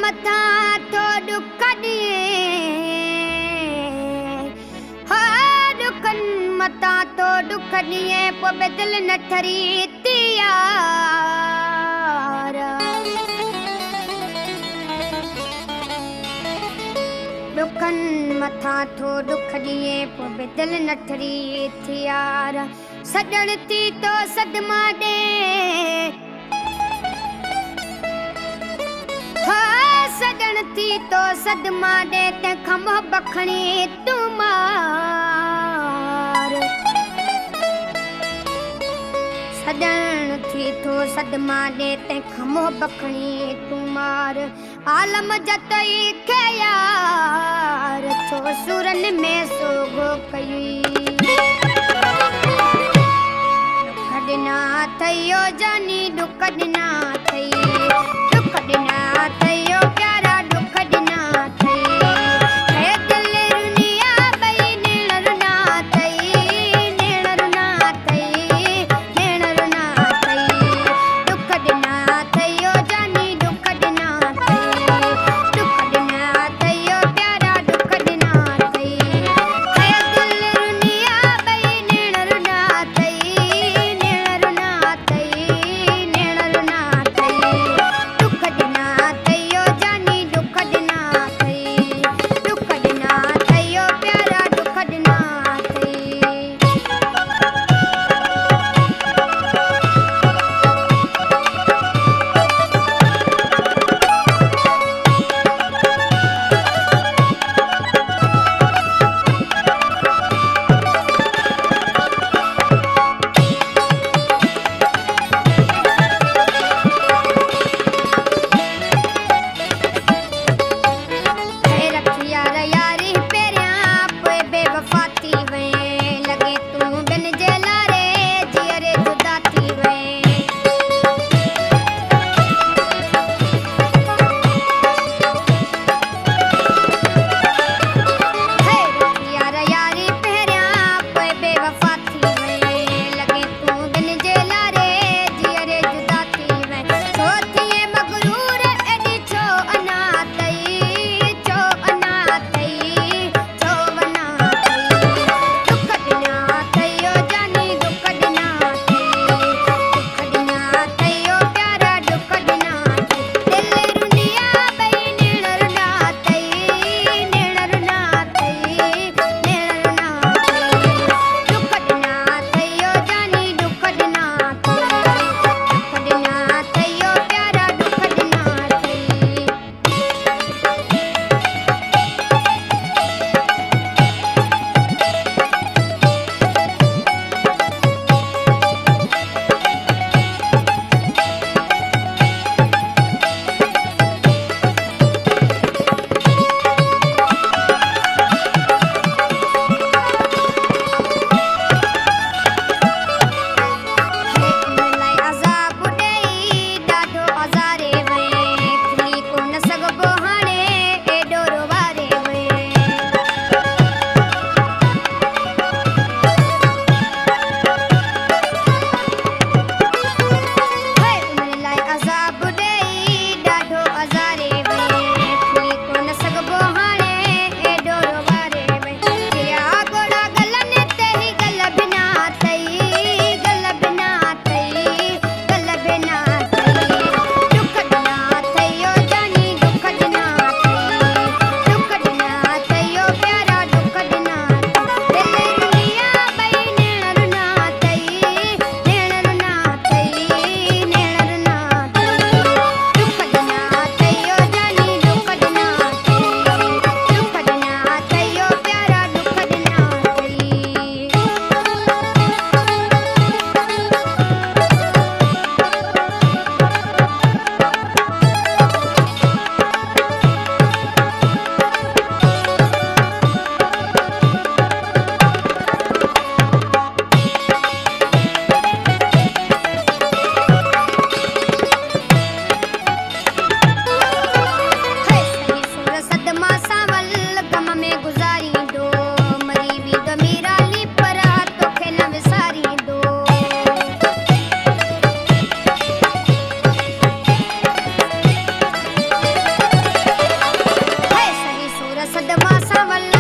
मथा तो दुख दिए हो दुखन मथा तो दुख दिए पो बदल न ठरी तियार दुखन मथा तो दुख दिए पो बदल न ठरी थियार सजण थी तो सदमा दे सजण थी तो सदमा दे ते खमो बखणी तुमार सजण थी तो सदमा दे ते खमो बखणी तुमार आलम जतई के यार छो सुरन में सोगो कई दुखड़ना थयो जानी दुखड़ना थई दुखड़ना थयो प्यारा दुखड़ना थई हे दिल रुनिया बई नेणरुना थई नेणरुना थई नेणरुना थई दुखड़ना थयो जानी दुखड़ना थई दुखड़ना थयो प्यारा दुखड़ना थई हे दिल रुनिया बई नेणरुना थई नेणरुना थई नेणरुना सदमा सावला